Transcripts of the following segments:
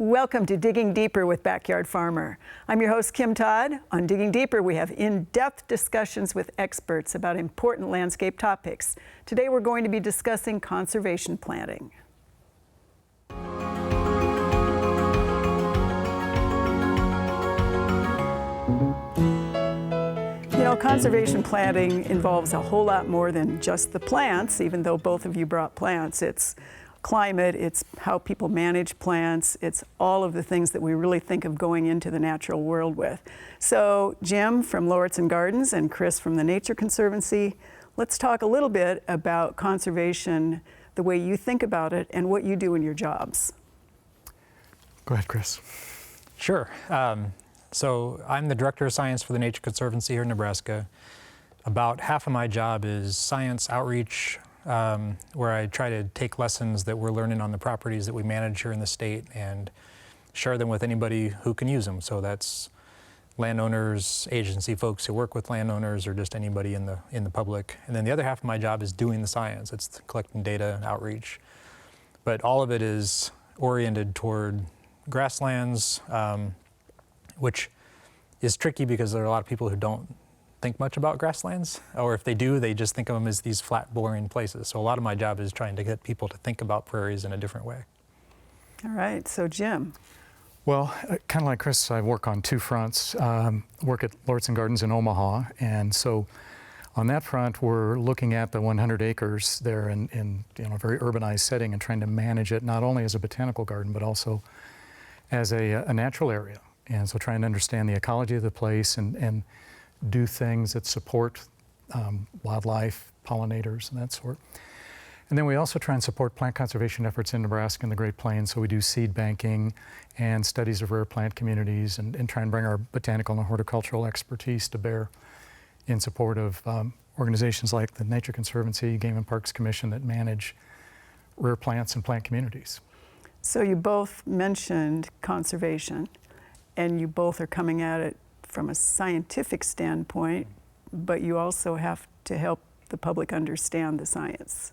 Welcome to Digging Deeper with Backyard Farmer. I'm your host, Kim Todd. On Digging Deeper, we have in-depth discussions with experts about important landscape topics. Today, we're going to be discussing conservation planting. You know, conservation planting involves a whole lot more than just the plants, even though both of you brought plants. It's climate, it's how people manage plants, it's all of the things that we really think of going into the natural world with. So Jim from Lauritsen Gardens and Chris from the Nature Conservancy, let's talk a little bit about conservation, the way you think about it, and what you do in your jobs. Go ahead, Chris. Sure. So I'm the Director of Science for the Nature Conservancy here in Nebraska. About half of my job is science outreach, where I try to take lessons that we're learning on the properties that we manage here in the state and share them with anybody who can use them. So that's landowners, agency folks who work with landowners, or just anybody in the public. And then the other half of my job is doing the science. It's collecting data and outreach. But all of it is oriented toward grasslands, which is tricky because there are a lot of people who don't think much about grasslands, or if they do, they just think of them as these flat, boring places. So a lot of my job is trying to get people to think about prairies in a different way. All right, so Jim. Well, kind of like Chris, I work on two fronts. Work at Lauritsen Gardens in Omaha, and so on that front, we're looking at the 100 acres there in a very urbanized setting and trying to manage it not only as a botanical garden, but also as a natural area. And so trying to understand the ecology of the place and do things that support wildlife, pollinators, and that sort. And then we also try and support plant conservation efforts in Nebraska and the Great Plains. So we do seed banking and studies of rare plant communities and try and bring our botanical and horticultural expertise to bear in support of organizations like the Nature Conservancy, Game and Parks Commission that manage rare plants and plant communities. So you both mentioned conservation, and you both are coming at it from a scientific standpoint, but you also have to help the public understand the science.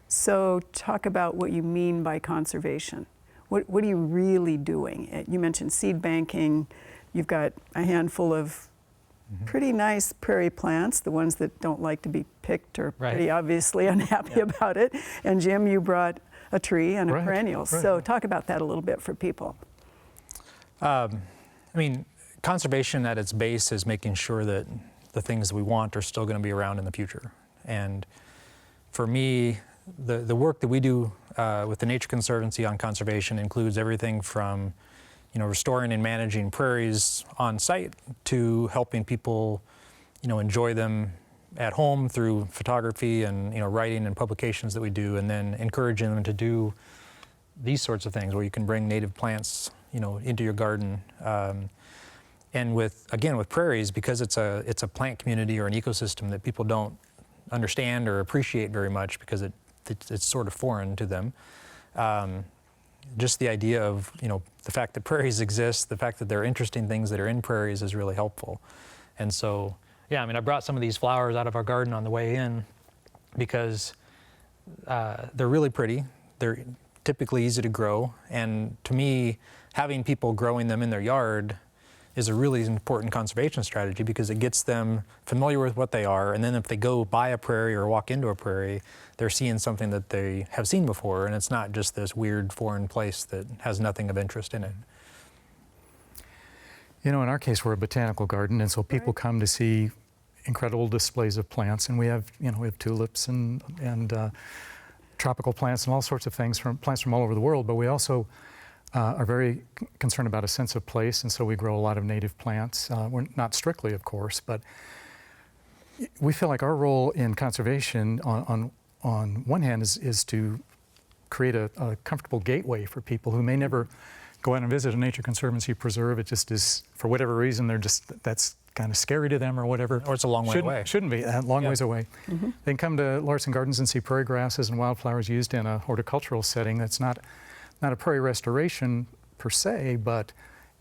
So talk about what you mean by conservation. What are you really doing? You mentioned seed banking. You've got a handful of pretty nice prairie plants, the ones that don't like to be picked or pretty obviously unhappy about it. And Jim, you brought a tree and a perennial. So talk about that a little bit for people. I mean, conservation at its base is making sure that the things we want are still going to be around in the future. And for me, the work that we do with the Nature Conservancy on conservation includes everything from, restoring and managing prairies on site to helping people, enjoy them at home through photography and, writing and publications that we do, and then encouraging them to do these sorts of things where you can bring native plants, into your garden. And with prairies, because it's a plant community or an ecosystem that people don't understand or appreciate very much because it's sort of foreign to them. Just the idea of, the fact that prairies exist, the fact that there are interesting things that are in prairies is really helpful. And so, I brought some of these flowers out of our garden on the way in because they're really pretty. They're typically easy to grow. And to me, having people growing them in their yard is a really important conservation strategy because it gets them familiar with what they are, and then if they go by a prairie or walk into a prairie, they're seeing something that they have seen before, and it's not just this weird foreign place that has nothing of interest in it. In our case, we're a botanical garden, and so people come to see incredible displays of plants, and we have tulips and tropical plants and all sorts of things plants from all over the world, but we also are very concerned about a sense of place, and so we grow a lot of native plants. We're not strictly, of course, but we feel like our role in conservation on one hand is to create a comfortable gateway for people who may never go out and visit a Nature Conservancy preserve. It just is, for whatever reason, that's kind of scary to them or whatever. Or it's a long way away. Shouldn't be, a long ways away. They can come to Lauritsen Gardens and see prairie grasses and wildflowers used in a horticultural setting that's not a prairie restoration per se, but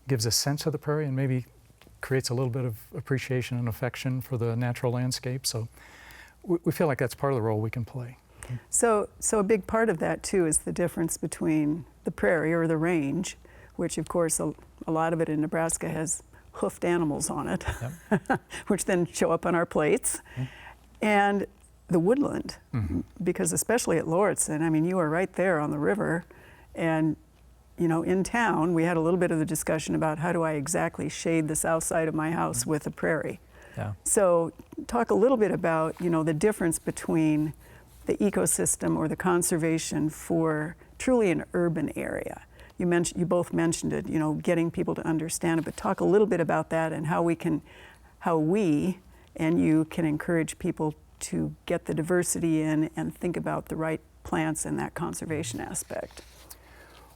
gives a sense of the prairie and maybe creates a little bit of appreciation and affection for the natural landscape. So we feel like that's part of the role we can play. So a big part of that too is the difference between the prairie or the range, which of course a lot of it in Nebraska has hoofed animals on it, which then show up on our plates. And the woodland, because especially at Lauritsen, I mean, you are right there on the river, and you know, in town, we had a little bit of the discussion about how do I exactly shade the south side of my house with a prairie. Yeah. So talk a little bit about, you know, the difference between the ecosystem or the conservation for truly an urban area. You both mentioned it, you know, getting people to understand it, but talk a little bit about that and how we and you can encourage people to get the diversity in and think about the right plants and that conservation aspect.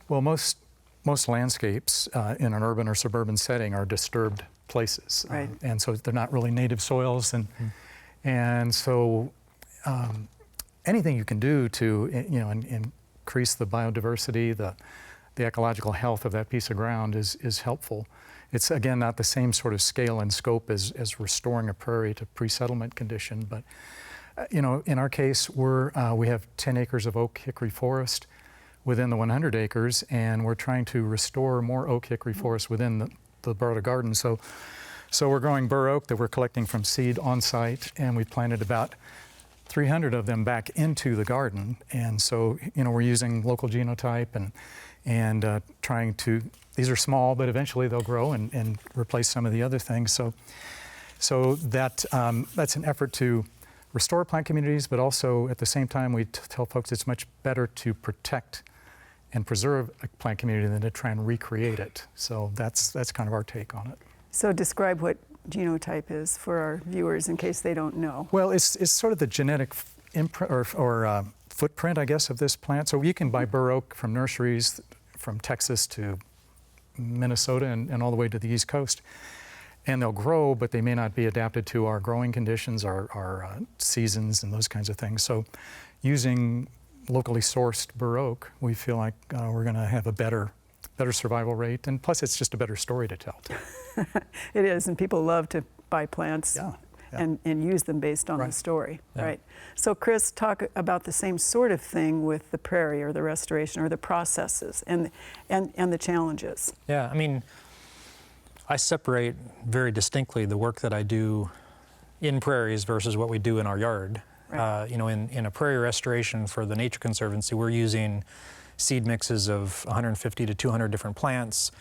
Well, most landscapes in an urban or suburban setting are disturbed places, Right. And so they're not really native soils, and so anything you can do to increase the biodiversity, the ecological health of that piece of ground is helpful. It's again not the same sort of scale and scope as restoring a prairie to pre-settlement condition, but you know, in our case, we have 10 acres of oak hickory forest within the 100 acres, and we're trying to restore more oak hickory forest within the Barota Garden. So we're growing bur oak that we're collecting from seed on site, and we planted about 300 of them back into the garden. And so, you know, we're using local genotype and trying to, these are small, but eventually they'll grow and replace some of the other things. So that's an effort to restore plant communities, but also at the same time we tell folks it's much better to protect and preserve a plant community than to try and recreate it. So that's kind of our take on it. So describe what genotype is for our viewers in case they don't know. Well, it's sort of the genetic imprint or footprint, I guess, of this plant. So you can buy bur oak from nurseries from Texas to Minnesota and all the way to the East Coast. And they'll grow, but they may not be adapted to our growing conditions, our seasons, and those kinds of things. So using locally sourced bur oak, we feel like we're going to have a better survival rate. And plus, it's just a better story to tell, too. It is, and people love to buy plants and use them based on the story, right? So Chris, talk about the same sort of thing with the prairie or the restoration or the processes and the challenges. Yeah, I mean, I separate very distinctly the work that I do in prairies versus what we do in our yard. Right. You know, in a prairie restoration for the Nature Conservancy, we're using seed mixes of 150 to 200 different plants.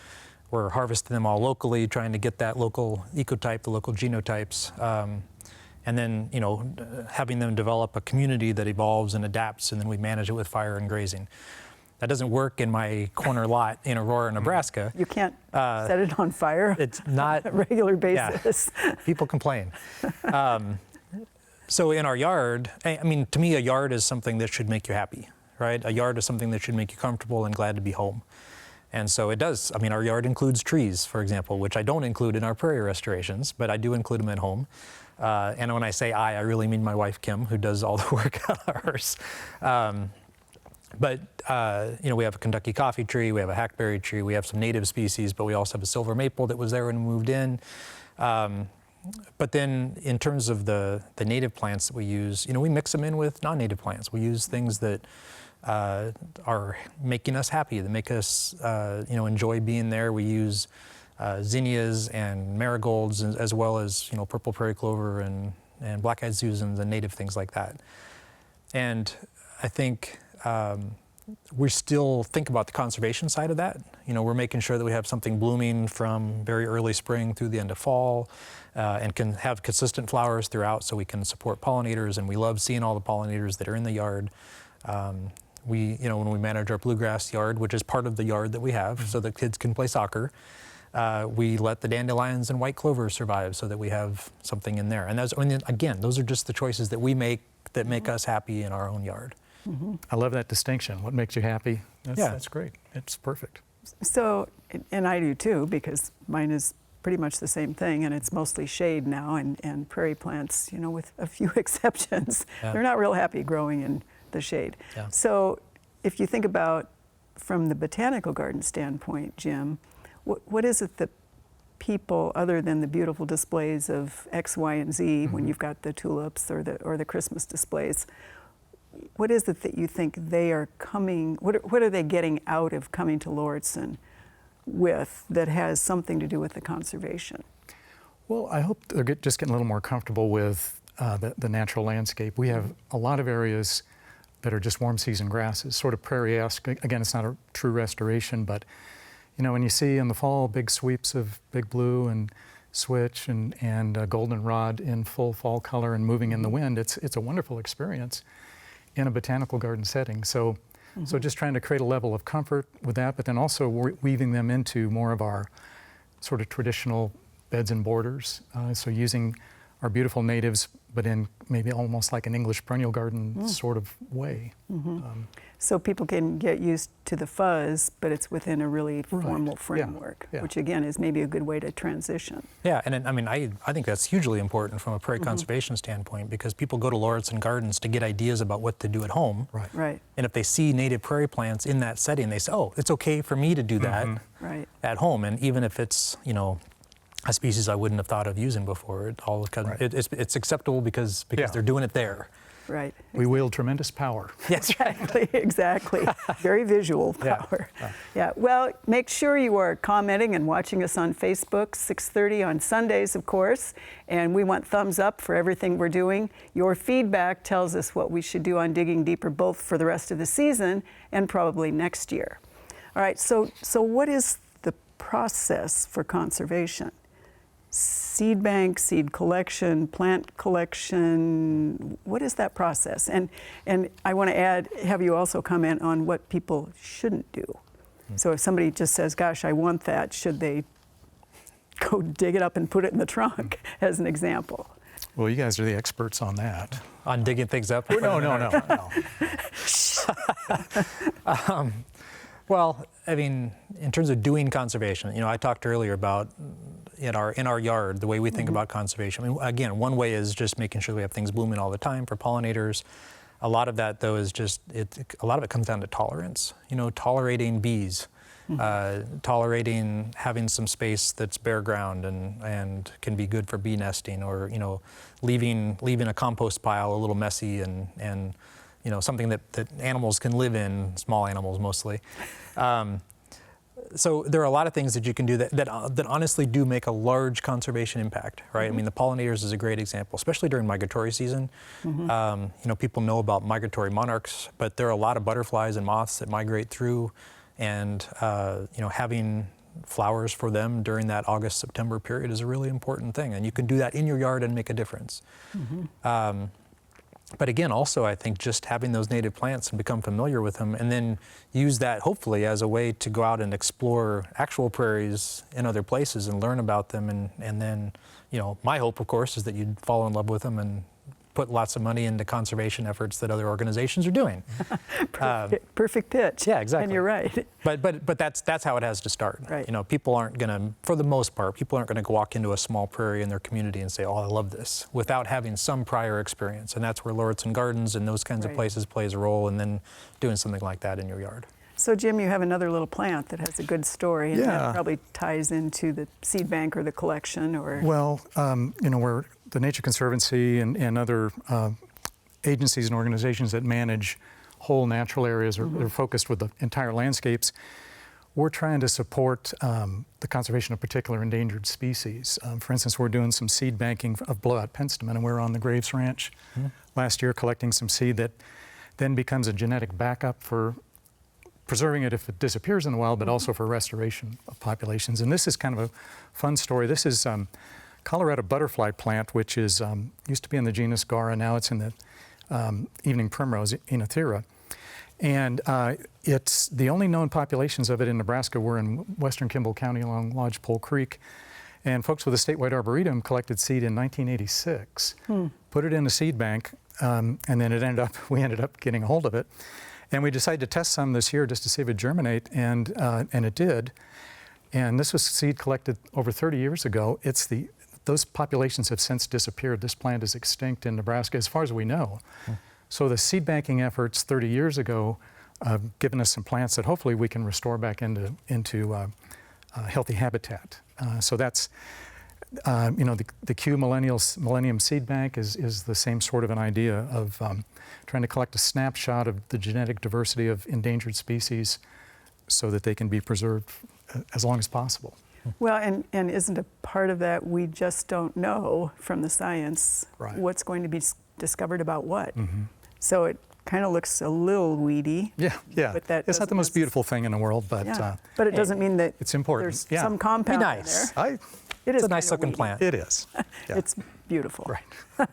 We're harvesting them all locally, trying to get that local ecotype, the local genotypes, and then, you know, having them develop a community that evolves and adapts, and then we manage it with fire and grazing. That doesn't work in my corner lot in Aurora, Nebraska. You can't set it on fire. It's not on a regular basis. Yeah, people complain. So in our yard, I mean, to me, a yard is something that should make you happy, right? A yard is something that should make you comfortable and glad to be home. And so it does. I mean, our yard includes trees, for example, which I don't include in our prairie restorations, but I do include them at home. And when I say I really mean my wife, Kim, who does all the work on ours. But, you know, we have a Kentucky coffee tree, we have a hackberry tree, we have some native species, but we also have a silver maple that was there when we moved in. But then in terms of the native plants that we use, you know, we mix them in with non-native plants. We use things that are making us happy, that make us, you know, enjoy being there. We use zinnias and marigolds as well as, you know, purple prairie clover and black-eyed Susans and native things like that. And I think we still think about the conservation side of that. You know, we're making sure that we have something blooming from very early spring through the end of fall and can have consistent flowers throughout so we can support pollinators, and we love seeing all the pollinators that are in the yard. You know, when we manage our bluegrass yard, which is part of the yard that we have so that kids can play soccer, we let the dandelions and white clover survive so that we have something in there. And that's, I mean, again, those are just the choices that we make that make us happy in our own yard. I love that distinction. What makes you happy? That's great. It's perfect. So, and I do too, because mine is pretty much the same thing, and it's mostly shade now, and prairie plants, you know, with a few exceptions, they're not real happy growing in the shade. Yeah. So if you think about from the botanical garden standpoint, Jim, what is it that people, other than the beautiful displays of X, Y, and Z, when you've got the tulips or the Christmas displays, what is it that you think they are coming, what are they getting out of coming to Lauritsen with that has something to do with the conservation? Well, I hope they're just getting a little more comfortable with the natural landscape. We have a lot of areas that are just warm season grasses, sort of prairie-esque. Again, it's not a true restoration, but you know, when you see in the fall big sweeps of big blue and switch and goldenrod in full fall color and moving in the wind, it's a wonderful experience in a botanical garden setting. So, so just trying to create a level of comfort with that, but then also weaving them into more of our sort of traditional beds and borders. So using our beautiful natives, but in maybe almost like an English perennial garden sort of way. So people can get used to the fuzz, but it's within a really formal framework, Yeah. which again is maybe a good way to transition. Yeah, and I mean, I think that's hugely important from a prairie conservation standpoint, because people go to Lauritsen Gardens to get ideas about what to do at home. Right. Right, And if they see native prairie plants in that setting, they say, oh, it's okay for me to do that right. at home. And even if it's, you know, a species I wouldn't have thought of using before, it's acceptable because Yeah. they're doing it there. Right. We wield tremendous power. Yes. Exactly. Very visual power. Yeah. Well, make sure you are commenting and watching us on Facebook, 6:30 on Sundays, of course. And we want thumbs up for everything we're doing. Your feedback tells us what we should do on Digging Deeper, both for the rest of the season and probably next year. All right. So what is the process for conservation? Seed bank, seed collection, plant collection, what is that process? And I want to have you also comment on what people shouldn't do. So if somebody just says, gosh, I want that, should they go dig it up and put it in the trunk, as an example? Well, you guys are the experts on that. On digging things up? No. Well, I mean, in terms of doing conservation, you know, I talked earlier about in our yard, the way we think about conservation. I mean, again, one way is just making sure we have things blooming all the time for pollinators. A lot of that, though, is just a lot of it comes down to tolerance. You know, tolerating bees, tolerating having some space that's bare ground and can be good for bee nesting, or you know, leaving a compost pile a little messy and you know, something that animals can live in, small animals mostly. So there are a lot of things that you can do that honestly do make a large conservation impact, right? I mean, the pollinators is a great example, especially during migratory season. You know, people know about migratory monarchs, but there are a lot of butterflies and moths that migrate through, and you know, having flowers for them during that August-September period is a really important thing, and you can do that in your yard and make a difference. But again, also, I think just having those native plants and become familiar with them, and then use that hopefully as a way to go out and explore actual prairies in other places and learn about them. And then, you know, my hope, of course, is that you'd fall in love with them and put lots of money into conservation efforts that other organizations are doing. Perfect pitch. Yeah, exactly. And you're right. But that's how it has to start. Right. You know, people aren't going to, for the most part, people aren't going to walk into a small prairie in their community and say, "Oh, I love this," without having some prior experience. And that's where Lauritsen Gardens and those kinds of places plays a role, and then doing something like that in your yard. So Jim, you have another little plant that has a good story, and Yeah. that probably ties into the seed bank or the collection, or Well, you know, we're the Nature Conservancy and other agencies and organizations that manage whole natural areas are focused with the entire landscapes. We're trying to support the conservation of particular endangered species. For instance, we're doing some seed banking of blowout penstemon, and we're on the Graves Ranch last year collecting some seed that then becomes a genetic backup for preserving it if it disappears in the wild, but also for restoration of populations. And this is kind of a fun story. This is Colorado butterfly plant, which is used to be in the genus Gara. Now it's in the evening primrose, Enothera. And it's the only known populations of it in Nebraska were in western Kimball County along Lodgepole Creek. And folks with the statewide arboretum collected seed in 1986, put it in a seed bank, and then we ended up getting a hold of it. And we decided to test some this year just to see if it would germinate, and it did. And this was seed collected over 30 years ago. Those populations have since disappeared. This plant is extinct in Nebraska as far as we know. So the seed banking efforts 30 years ago have given us some plants that hopefully we can restore back into healthy habitat. So that's, you know, the Kew Millennium Seed Bank is the same sort of an idea of trying to collect a snapshot of the genetic diversity of endangered species so that they can be preserved as long as possible. Well, and isn't a part of that we just don't know from the science Right. what's going to be discovered about what. So it kind of looks a little weedy. Yeah, yeah. But that It's not the doesn't most beautiful thing in the world, but Yeah. But it doesn't mean that it's important. there's Yeah. some compound in nice. there. It is It's a nice kinda looking weedy. plant. It is. Yeah. It's beautiful. Right.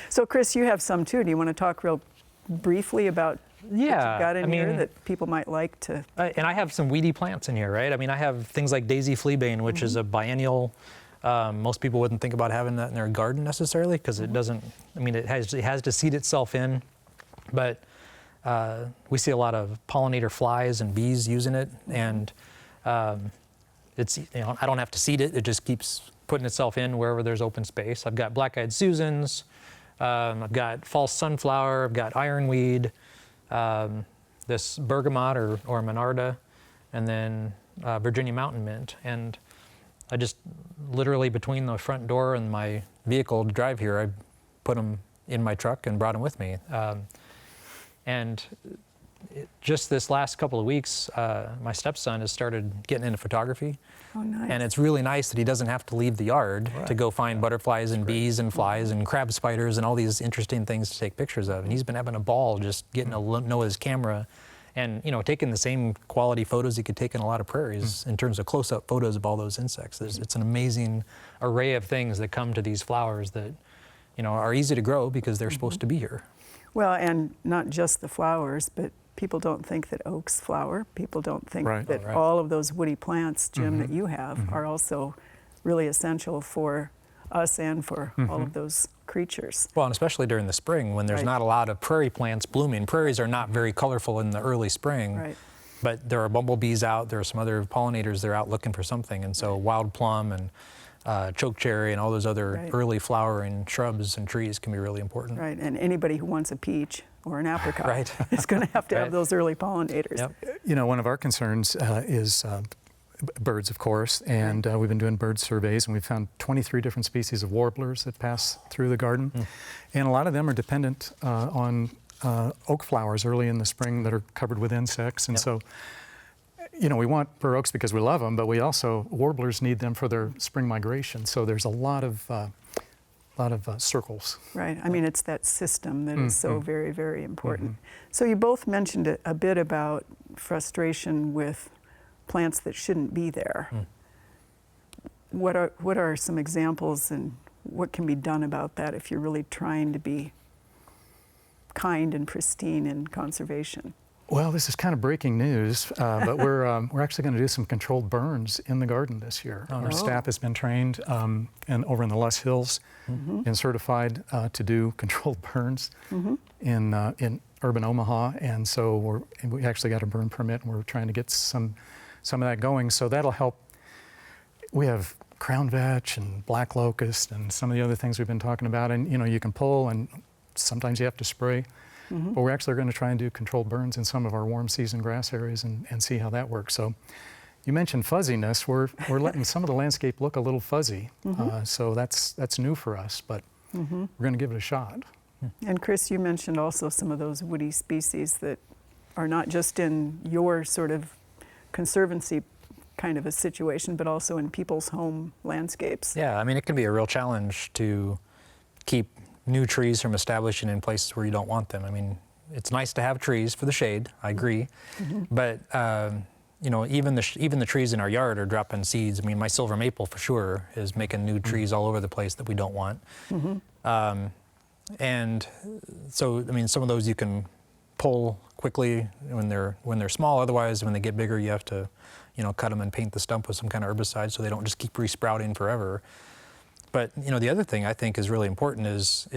So Chris, you have some too. Do you want to talk real briefly about what you got in here that people might like to? And I have some weedy plants in here, right? I mean, I have things like daisy fleabane, which is a biennial. Most people wouldn't think about having that in their garden necessarily because it doesn't. I mean, it has to seed itself in, but we see a lot of pollinator flies and bees using it, and it's I don't have to seed it; it just keeps putting itself in wherever there's open space. I've got black-eyed Susans, I've got false sunflower, I've got ironweed, this bergamot or monarda, and then Virginia mountain mint. And I just literally between the front door and my vehicle to drive here, I put them in my truck and brought them with me. Just this last couple of weeks, my stepson has started getting into photography. Oh, nice. And it's really nice that he doesn't have to leave the yard to go find butterflies and bees and flies and crab spiders and all these interesting things to take pictures of. And he's been having a ball just getting to know his camera and taking the same quality photos he could take in a lot of prairies in terms of close-up photos of all those insects. It's an amazing array of things that come to these flowers that are easy to grow because they're supposed to be here. Well, and not just the flowers, but people don't think that oaks flower. People don't think Right. that Oh, right. all of those woody plants, Jim, that you have are also really essential for us and for all of those creatures. Well, and especially during the spring when there's Right. not a lot of prairie plants blooming. Prairies are not very colorful in the early spring. Right. But there are bumblebees out, there are some other pollinators that are out looking for something. And so wild plum and chokecherry and all those other Right. early flowering shrubs and trees can be really important. Right, and anybody who wants a peach or an apricot Right. is going to have Right. those early pollinators. Yep. One of our concerns is birds, of course, and we've been doing bird surveys, and we've found 23 different species of warblers that pass through the garden. And a lot of them are dependent on oak flowers early in the spring that are covered with insects. And Yep. so, we want bur oaks because we love them, but we also, warblers need them for their spring migration. So there's a lot of circles. Right, I mean, it's that system that is so very, very important. So you both mentioned a bit about frustration with plants that shouldn't be there. What are some examples and what can be done about that if you're really trying to be kind and pristine in conservation? Well, this is kind of breaking news, but we're actually going to do some controlled burns in the garden this year. Our staff has been trained and over in the Luss Hills and certified to do controlled burns in urban Omaha, and so we actually got a burn permit, and we're trying to get some of that going. So that'll help. We have crown vetch and black locust and some of the other things we've been talking about, and you can pull, and sometimes you have to spray. But we're actually going to try and do controlled burns in some of our warm season grass areas and see how that works. So you mentioned fuzziness. We're letting some of the landscape look a little fuzzy. So that's new for us, but we're going to give it a shot. And Chris, you mentioned also some of those woody species that are not just in your sort of conservancy kind of a situation, but also in people's home landscapes. Yeah, I mean, it can be a real challenge to keep new trees from establishing in places where you don't want them. I mean, it's nice to have trees for the shade, I agree, but even the trees in our yard are dropping seeds. I mean, my silver maple for sure is making new trees all over the place that we don't want. And so, I mean, some of those you can pull quickly when they're small. Otherwise, when they get bigger, you have to, cut them and paint the stump with some kind of herbicide so they don't just keep resprouting forever. But the other thing I think is really important is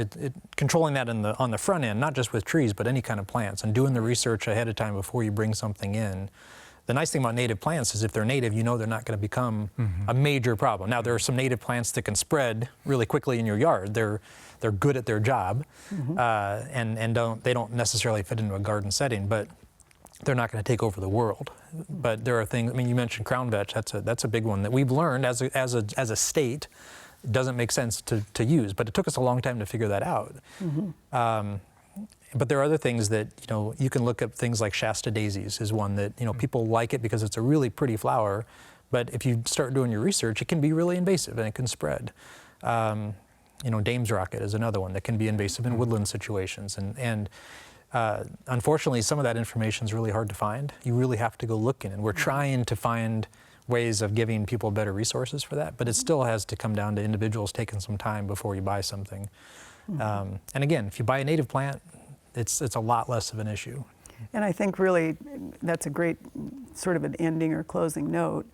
controlling that on the front end, not just with trees, but any kind of plants, and doing the research ahead of time before you bring something in. The nice thing about native plants is if they're native, they're not going to become a major problem. Now, there are some native plants that can spread really quickly in your yard. They're good at their job, and they don't necessarily fit into a garden setting, but they're not going to take over the world. But there are things. I mean, you mentioned crown vetch. That's a big one that we've learned as a state. It doesn't make sense to use, but it took us a long time to figure that out. But there are other things that, you can look at things like Shasta daisies is one that, people like it because it's a really pretty flower. But if you start doing your research, it can be really invasive and it can spread. Dame's rocket is another one that can be invasive in woodland situations. And unfortunately, some of that information is really hard to find. You really have to go looking. And we're trying to find ways of giving people better resources for that. But it still has to come down to individuals taking some time before you buy something. And again, if you buy a native plant, it's a lot less of an issue. And I think really that's a great sort of an ending or closing note.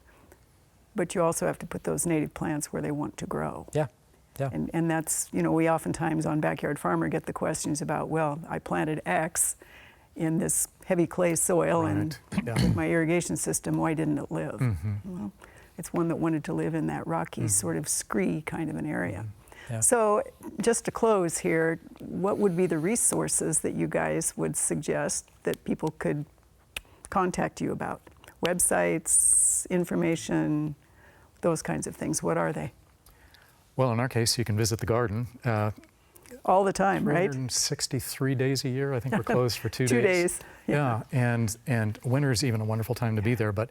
But you also have to put those native plants where they want to grow. Yeah. Yeah. And that's, we oftentimes on Backyard Farmer get the questions about, well, I planted X in this heavy clay soil and with my irrigation system, why didn't it live? Well, it's one that wanted to live in that rocky sort of scree kind of an area. Yeah. So just to close here, what would be the resources that you guys would suggest that people could contact you about? Websites, information, those kinds of things. What are they? Well, in our case, you can visit the garden. All the time, right? 363 days a year. I think we're closed for 2 days. 2 days. Yeah, and winter is even a wonderful time to be there. But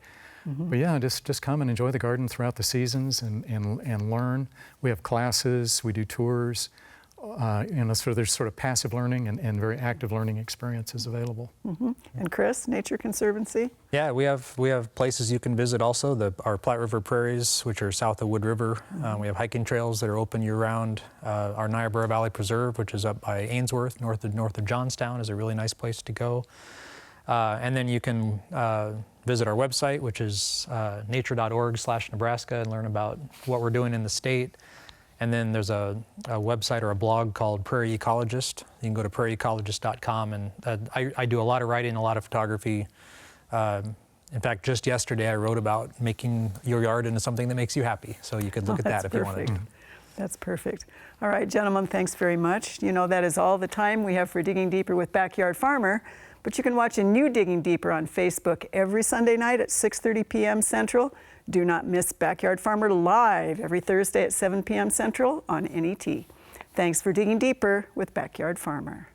yeah, just come and enjoy the garden throughout the seasons and learn. We have classes, we do tours. So there's sort of passive learning and very active learning experiences available. And Chris, Nature Conservancy? Yeah, we have places you can visit also. Our Platte River Prairies, which are south of Wood River. We have hiking trails that are open year-round. Our Niobrara Valley Preserve, which is up by Ainsworth, north of Johnstown, is a really nice place to go. And then you can visit our website, which is nature.org/Nebraska, and learn about what we're doing in the state. And then there's a website or a blog called Prairie Ecologist. You can go to prairieecologist.com, and I do a lot of writing, a lot of photography. In fact, just yesterday I wrote about making your yard into something that makes you happy. So you could look at that if you wanted to. That's perfect. All right, gentlemen, thanks very much. That is all the time we have for Digging Deeper with Backyard Farmer. But you can watch a new Digging Deeper on Facebook every Sunday night at 6:30 p.m. Central. Do not miss Backyard Farmer live every Thursday at 7 p.m. Central on NET. Thanks for digging deeper with Backyard Farmer.